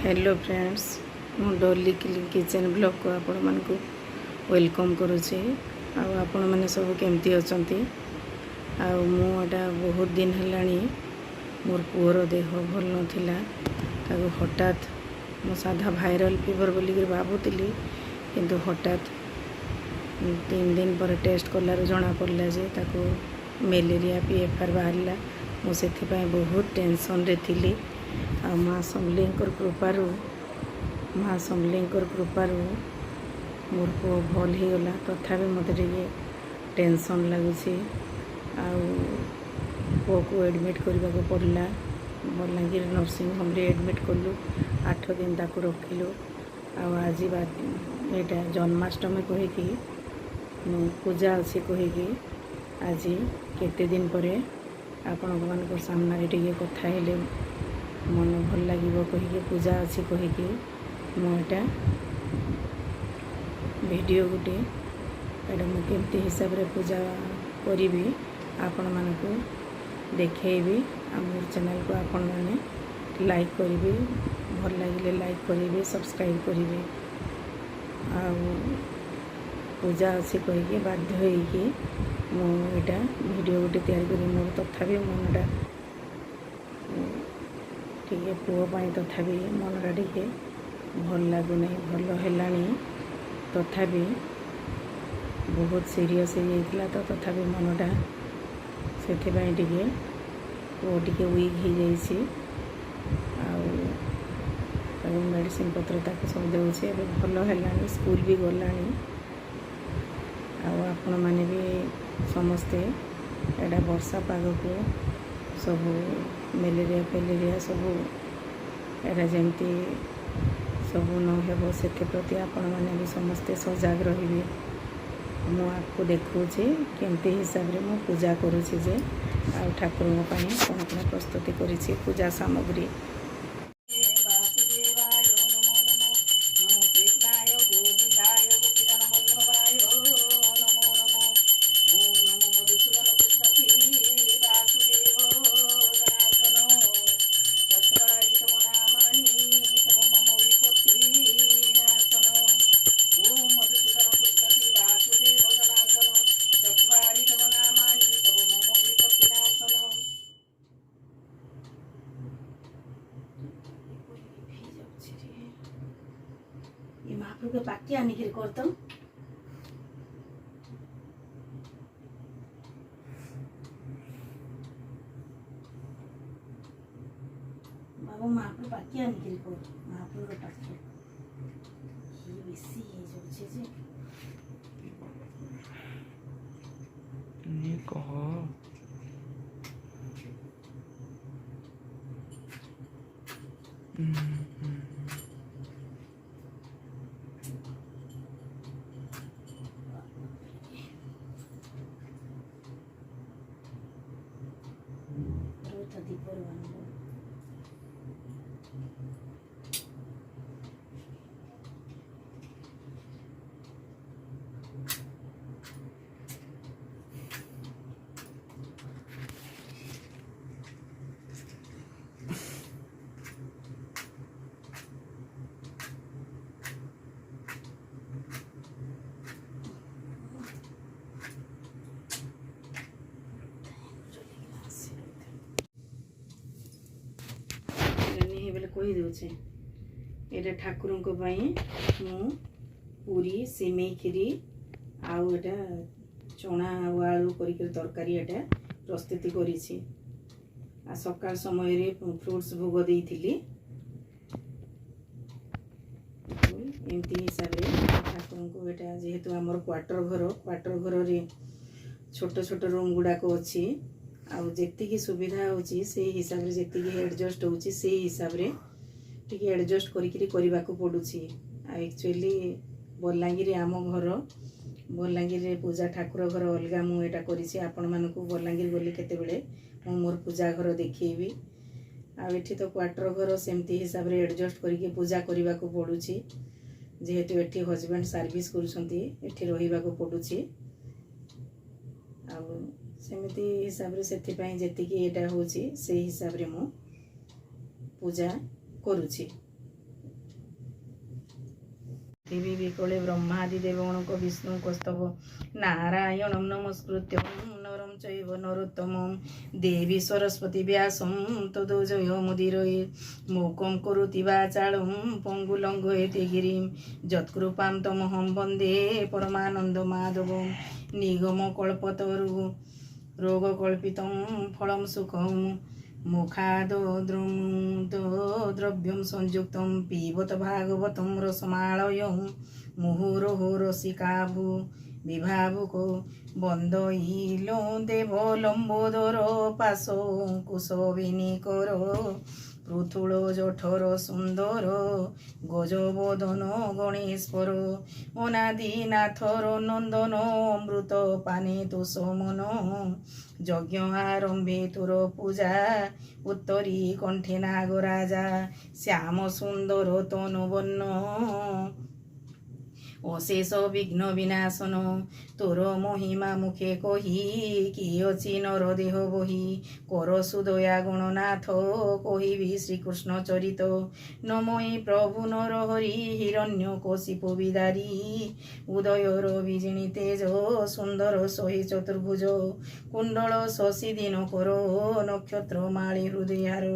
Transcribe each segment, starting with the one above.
Hello friends, मु Dolly kitchen blog को आपण मानकु वेलकम करुचे। आपण माने सब केमती अछंती। मुटा बहुत दिन हेलानी मोर पुअर देह भल नथिला। ताको हठात मो साधा वायरल फीवर बोली भावुली, किंतु हठात 3 दिन पर टेस्ट कलार जना पड़ला जे ताको मलेरिया पीएफआर बाहरला। मुझे बहुत टेंशन रे थिली। माँ समलेंकर कृपारू मोर पु भल हो गला। तथापि मत टेंशन लगुच। पु को एडमिट करने को पड़ला। बलांगीर नर्सिंग होम रे एडमिट कलु। 8 दिन ताकू रखिलु। आज यहाँ जन्माष्टमी कहीकि पूजा अच्छी कहीकि आज केते दिन पर आपण मान सामने टे कथा हेले मन भल लगे कहीकि पूजा अच्छी कहीकि मुझे वीडियो गोटे एटा मुझे हिसाब रे पूजा करी आपण मानकु देखेबी। मोर चैनल को आपण माने लाइक करेंगे, भल लगे लाइक करेंगे, सब्सक्राइब करेंगे। पूजा अच्छी कहीकि बाध्य होइकि मुझा वीडियो गोटे तैयारी करी। मोर तथापि मनटा टे पुओपाई तथापि मनटा टे भल लगुना, भल है। तथापि बहुत सीरियस हो जाता। तो तथापि मनटा से टे पुओ टे वीक हो जाइए। मेडिसिन पत्र ताक सब दे भल है। स्कूल भी गला। आपण मैंने भी समस्ते एडा वर्षा पाग को सब मलेरिया फेलेरिया सब एडा जमती सब नहेब से प्रति आपण मैंने भी समस्ते सजग रही। मु आपको देखुचे केमती हिसाब रे मु पूजा करुचे जे ठाकुर कौन कौन प्रस्तुति करी पूजा सामग्री। महाप्रभु के पाटी आनिक करत बाबा महाप्रभु पाटी आनिक कर। महाप्रभु के पाटी बेसी जे नी कह दीपर कही दूचे ये ठाकुर मु पूरी सिमेई खीरी आउ एटा चना आलू कर तरकारी एटा प्रस्तुति करी। सकाल समय रे फ्रूट्स भोग देइथिली। एमती हिसाब रे ठाकुर को एटा जेहेतु आमर क्वार्टर घर रे छोट छोट रूम गुड़ाक अच्छी। आती सुविधा होची से हिसाब रे जेतिकी एडजस्ट होची से हिसाब रे टिके एडजस्ट करने को पड़ुछि। एक्चुअली बलांगीर आम घर बलांगीर पूजा ठाकुर घर अलग मुझा करी। आपण मानकु बलांगीर गली केते बेले मोर पूजा घर देखी। आठी तो क्वार्टर घर सेमती हिसाब रे एडजस्ट करके पूजा करने को पड़ुछि। जेहेतु एठी हजबैंड सर्विस करुछंती एठी रहिबा को पड़ुछि। सेमती हिसाब रे सेथिपाई जेतिकी एटा होछि से हिसाब रे मो पूजा करुछि। देवी विकले ब्रह्मादिदेवगणक विष्णुकस्तव नारायणं नमस्कृत्यं नरं चैव नरोत्तमं देवी सरस्वती व्यासं ततो जयमुदीरयेत् मूकं करोति वाचालं पङ्गुलङ्घयते गिरिं यत्कृपां तमहं वन्दे परमानन्दमाधवं निगमकल्पतरु रोगकल्पितं फलं सुखं मुखाद्रव्यं संयुक्तं पिबत भागवतं रसमालयं मुहुर्मुहुः रसिका विभावुको बन्दइलो देवलम्बोदर पाशकुशविनिकर पृथुल जठर सुंदर गजबदन गणेश्वर अनादिनाथर नंदन अमृत पाने तुषमन यज्ञ आरंभे तुर पूजा उत्तरी कंठे नागराजा श्याम सुंदर तनुवन्न अशेष विघ्न विनाशन तोर महिमा मुखे कही कि अछि नर देह बही कर सुदया गणनाथ कहिबी श्रीकृष्ण चरित नमई प्रभु नर हरि हिरण्य कशिपु विदारी उदयर विजिणी तेज सुंदर शहे चतुर्भुज कुंडल शशि दिन कर नक्षत्र माळे हृदयार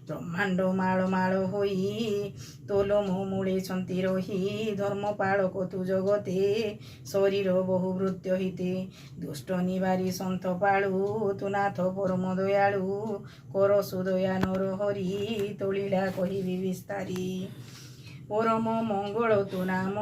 ब्रह्मांड माळ माळ होई तोलम मूले छंती रही धर्म पालक तु जगते शरीर बहुवृत्य हिते दुष्ट निवारी सन्थ पाळु तु नाथ परम दयाळु कर सुदया नर हरि तोलिला कहिबी विस्तारी परम मंगल तु नाम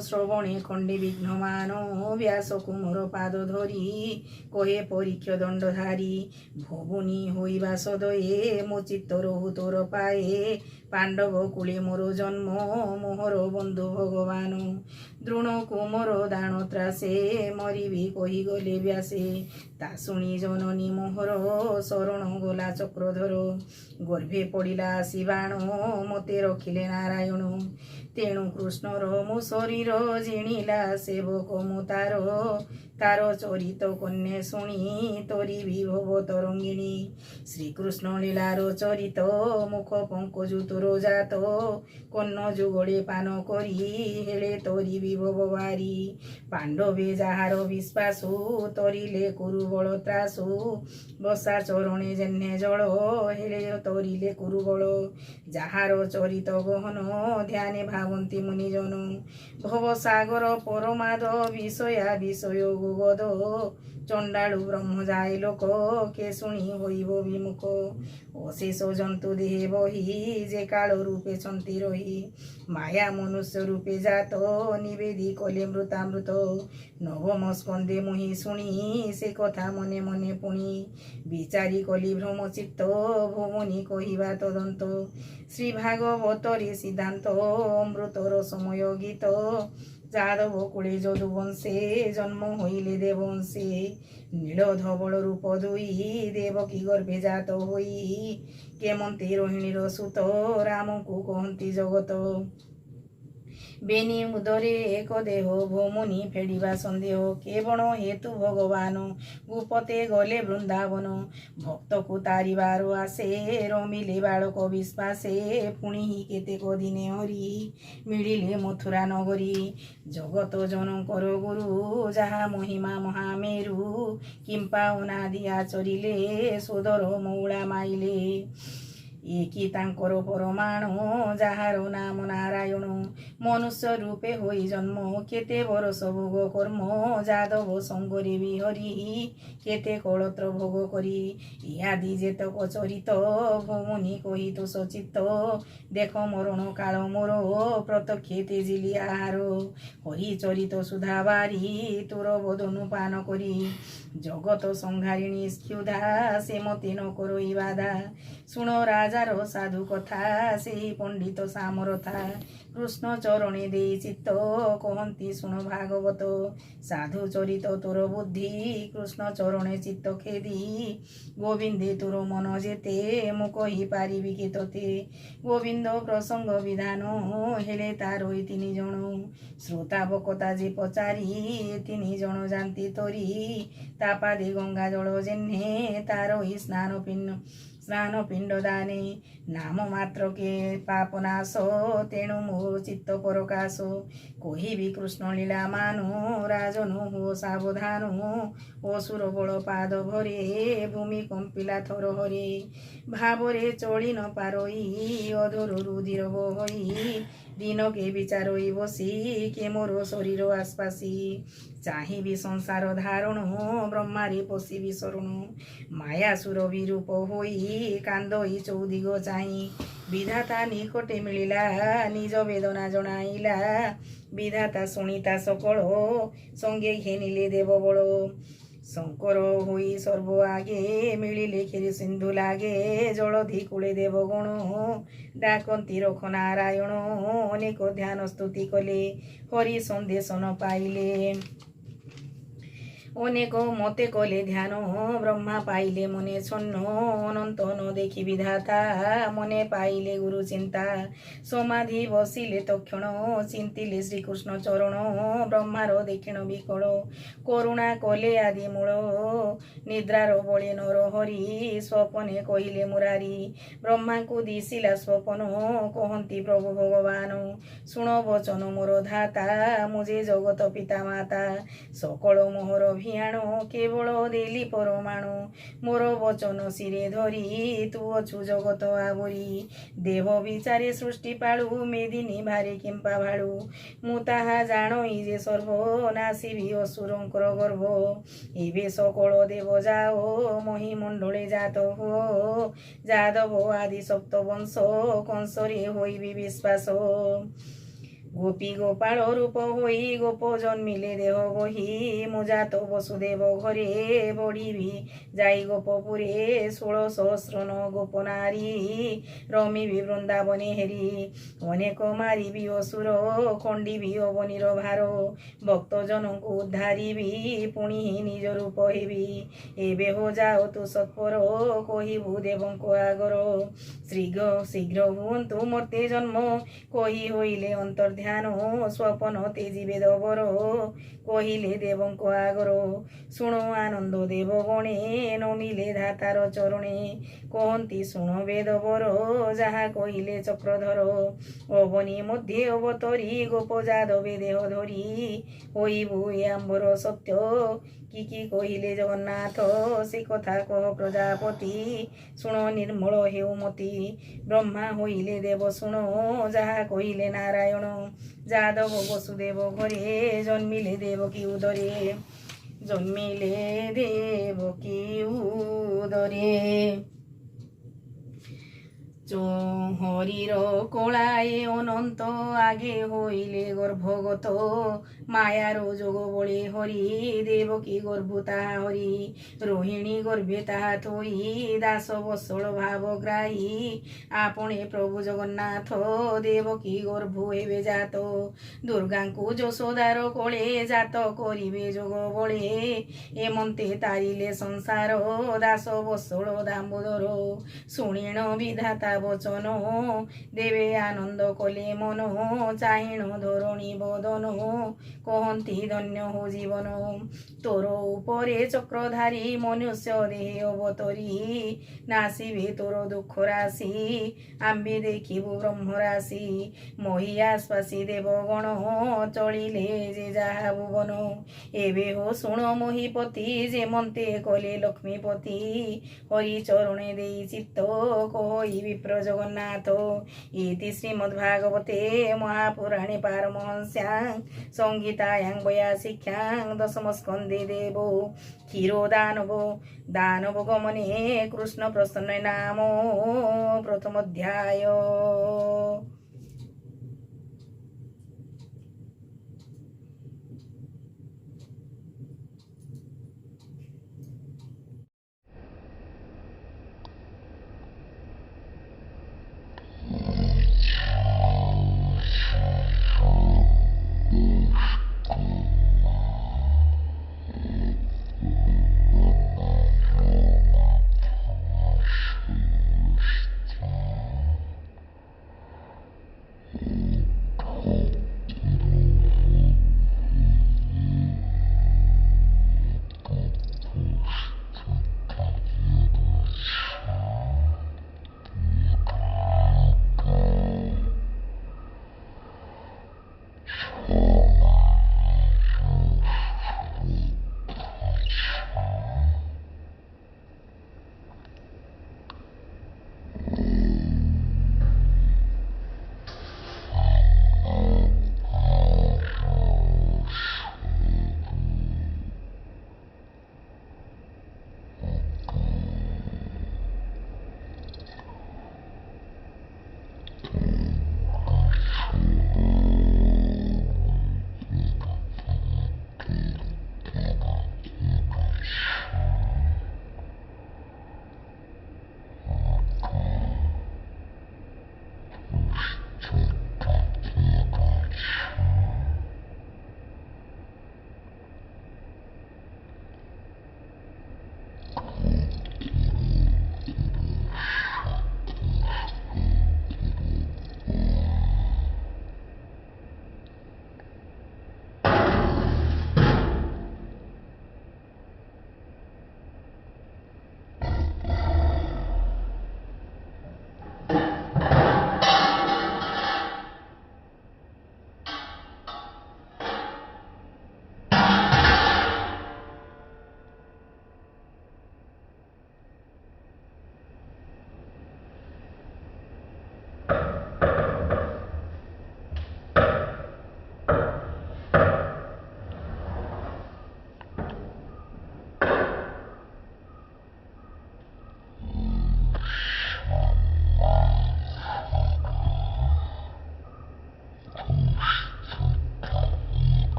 श्रवणे खंडे विघ्नमान व्यास कुमर पाद धरी कहे परीक्ष दंडधारी भवुनी होइबा सदये मो चित्त रहु तोर पाए पांडव कूले मोर जन्म मोहर बंधु भगवान द्रोण कुमर दाण त्रासे मरिबी कही गले व्यासे ता शुणी जननी मोहर शरण गला चक्रधर गर्भे पड़िला आसी बाण मते रखिले नारायण तेणु कृष्णर मो शरीर जिणिला सेवक मो तार तार चरित कन्या शुणी तरी विभव तरंगिणी श्रीकृष्ण लीलार चरित मुख पंकजु तोर जात कन्न जुगले पान करी हेले तरी विभव बारी पांडवे जाहार विश्वासु तरिले कुरुबल त्रासु बसा चरणे जेन्हे जल हेले तरिले कुरुबल जाहार चरित गहन ध्याने भावन्ति मुनिजन भवसागर परमाद विषया विषय गुगद चंडालु ब्रह्म जाय लोक के शुणी होइब विमुख अशेष जंतु देहे बही जे काल रूपे छंती रही माया मनुष्य रूपे जात निवेदी कले मृतामृत नवम स्कंदे मुहि शुणी से कथा मने मने पुणी विचारी कली भ्रम चित्त भुवनी कहिबा तदंत श्री भागवत रे सिद्धांत अमृतर समय गीत যাদব কুলে যদুবংশে জন্ম হইলে দেবংশে নীল ধবল রূপ দুই দেবকী গর্ভে জাত হই কেমন্তে রোহিণীর সুত রামকু কহন্তি জগত बेनी उदरे एक देह भौमुनि फेडिबा सन्देह केवल हेतु भगवान गुपते गले वृंदावन भक्त को तारिबार आसे रमिले बालक विश्वासे पुणी केतेक दिने हरि मिलिले मथुरा नगरी जगत जनकर गुरु जहा महिमा महामेरु किंपा अनादि आचरिले सोदर मौला माइले एकी तांकर परमाणु जाहार नाम नारायण मनुष्य रूपे होई जन्म केते बरस भोग कर्म जादव संगरे बिहरी केते कलत्र भोग करी इहादि जेतक चरित भौमुनि कही तो सचित देख मरण काल मोर प्रत्यक्षे तेजिली आहार हरि चरित सुधा बारी तोर बदनु पान करी जगत संहारिणी क्षुधा से मते न करई बाधा शुण राजार साधु कथा से पंडित सामर था कृष्ण चरणे दे चित्त कहती शुण भागवत साधु चरित तोर बुद्धि कृष्ण चरणे चित्त खेदी गोविंदे तोर मन जेते मु कही पारिबी के तोते गोविंद प्रसंग विधान हेले तार तीन जन श्रोता बकता जे पचारी तीन जन जानती तोरी तापादे गंगा जल जेन्हे तार स्नान पिन्न ସ୍ନାନ ପିଣ୍ଡ ଦାନେ ନାମ ମାତ୍ରକେ ପାପ ନାଶ ତେଣୁ ମୋ ଚିତ୍ତ ପରକାଶ କହିବି କୃଷ୍ଣ ଲୀଳା ମାନୁ ରାଜନୁ ହୋ ସାବଧାନ ଅସୁର ବଳ ପାଦ ଭରେ ଭୂମି କମ୍ପିଲା ଥର ହରେ ଭାବରେ ଚଳି ନ ପାରଇ ଅଧର ରୁଧିର ବହଇ ଦିନକେ ବିଚାରଇ ବସି କେ ମୋର ଶରୀର ଆସପାସି ଚାହିଁବି ସଂସାର ଧାରଣ ବ୍ରହ୍ମାରେ ପଶିବି ଶରଣ ମାୟା ସୁର ବିରୂପ ହୋଇ କାନ୍ଦଇ ଚୌଦିଗ ଚାହିଁ ବିଧାତା ନିକଟେ ମିଳିଲା ନିଜ ବେଦନା ଜଣାଇଲା ବିଧାତା ଶୁଣିତା ସକଳ ସଙ୍ଗେ ଘେନିଲେ ଦେବ ବଳ ଶଙ୍କର ହୋଇ ସର୍ବ ଆଗେ ମିଳିଲେ କ୍ଷୀରି ସିନ୍ଧୁ ଲାଗେ ଜଳଧି କୂଳେ ଦେବଗଣ ଡାକନ୍ତି ରଖ ନାରାୟଣ ଅନେକ ଧ୍ୟାନ ସ୍ତୁତି କଲେ ହରି ସନ୍ଦେଶ ନ ପାଇଲେ ଅନେକ ମତେ କଲେ ଧ୍ୟାନ ବ୍ରହ୍ମା ପାଇଲେ ମନେ ଛନ୍ନ ଅନନ୍ତ ନ ଦେଖି ବିଧାତା ମନେ ପାଇଲେ ଗୁରୁ ଚିନ୍ତା ସମାଧି ବସିଲେ ତକ୍ଷଣ ଚିନ୍ତିଲେ ଶ୍ରୀକୃଷ୍ଣ ଚରଣ ବ୍ରହ୍ମାର ଦେଖିଣ ବିକଳ କରୁଣା କଲେ ଆଦି ମୂଳ ନିଦ୍ରାର ବଳେ ନର ହରି ସ୍ୱପନେ କହିଲେ ମୁରାରୀ ବ୍ରହ୍ମାଙ୍କୁ ଦିଶିଲା ସ୍ୱପନ କହନ୍ତି ପ୍ରଭୁ ଭଗବାନ ଶୁଣ ବଚନ ମୋର ଧାତା ମୁଁ ଯେ ଜଗତ ପିତା ମାତା ସକଳ ମୋହର ଭିଆଣ କେବଳ ଦେଲି ପରମାଣୁ ମୋର ବଚନ ଶିରେ ଧରି ତୁ ଅଛୁ ଜଗତ ଆବରି ଦେବ ବିଚାରେ ସୃଷ୍ଟି ପାଳୁ ମେଦିନୀ ଭାରେ କିମ୍ପା ଭାଳୁ ମୁଁ ତାହା ଜାଣଇ ଯେ ସର୍ବନାଶିବି ଅସୁରଙ୍କର ଗର୍ଭ ଏବେ ସକଳ ଦେବ ଯାଅ ମହିମଣ୍ଡଳେ ଜାତ ହୁଅ ଯାଦବ ଆଦି ସପ୍ତ ବଂଶ କଂସରେ ହୋଇବି ବିଶ୍ୱାସ ଗୋପୀ ଗୋପାଳ ରୂପ ହୋଇ ଗୋପ ଜନ୍ମିଲେ ଦେହ ବହି ମୁଁ ଜାତ ବସୁଦେବ ଘରେ ବଢ଼ିବି ଯାଇ ଗୋପପୁରେ 16 ସହସ୍ର ଗୋପ ନାରୀ ରମିବି ବୃନ୍ଦାବନେ ହେରି ଅନେକ ମାରିବି ଅସୁର ଖଣ୍ଡିବି ଅବନୀର ଭାର ଭକ୍ତଜନଙ୍କୁ ଉଦ୍ଧାରିବି ପୁଣି ନିଜ ରୂପ ହେବି ଏବେ ହୋ ଯାଅ ତୁ ସତ୍ପର କହିବୁ ଦେବଙ୍କ ଆଗର ଶୀଘ୍ର ହୁଅନ୍ତୁ ମତେ ଜନ୍ମ କହି ହୋଇଲେ ଅନ୍ତର୍ଧ୍ୟାନ ସ୍ୱପନ ତେଜିବେ ଦବର କହିଲେ ଦେବଙ୍କ ଆଗର ଶୁଣ ଆନନ୍ଦ ଦେବ ଗଣେ ନମିଲେ ଧାତାର ଚରଣେ କହନ୍ତି ଶୁଣ ବେଦବର ଯାହା କହିଲେ ଚକ୍ରଧର ଅବନୀ ମଧ୍ୟ ଅବତରୀ ଗୋପ ଯାଦବେ ଦେହ ଧରି ହୋଇବୁ ଏ ଆମ୍ବର ସତ୍ୟ କି କହିଲେ ଜଗନ୍ନାଥ ସେ କଥା କହ ପ୍ରଜାପତି ଶୁଣ ନିର୍ମଳ ହେଉ ମତି ବ୍ରହ୍ମା ହୋଇଲେ ଦେବ ଶୁଣ ଯାହା କହିଲେ ନାରାୟଣ ଯାଦବ ବସୁଦେବ ଘରେ ଜନ୍ମିଲେ ଦେବକୀ ଉଦରେ হরির কলায় অনন্ত আগে হইলে গর্ভগত মায়ার যোগ বলে হরি দেবকী গর্ভ তাহা হরি রোহিণী গর্ভে তাহা থই দাস বৎসল ভাবগ্রাহী আপনে প্রভু জগন্নাথ দেবকী গর্ভ হেবে জাত দুর্গাঙ্কু যশোদার কোলে জাত করিবে যোগ বলে এমন্তে তারিলে সংসার দাস বৎসল দামোদর শুনিণ বিধাতা বচন দেবে আনন্দ কলে মন চাহিণ ধরণী বদন কহন্তি ধন্য হো জীবন তোর উপরে চক্রধারী মনুষ্য দেহে অবতরী নাসিবে তোর দুঃখ রাশি আম্বে দেখিবু ব্রহ্ম রাশি মহিয়াশ্বাসী দেবগণ চলিলে যে যাহা ভুবন এবে হো শুণ মহিপতি যে মন্তে কলে লক্ষ্মীপতি হরি চরণে দেই চিত্ত কই বিপ্র জগন্নাথ ইতি শ্রীমদ্ভাগবতে মহাপুরাণে পারমহংস্যাং সংহিতায়াং বয়াশিক্ষাং দশম স্কন্ধে দেব ক্ষীরোদানব দানব গমনে কৃষ্ণ প্রসন্ন নাম প্রথম অধ্যায়।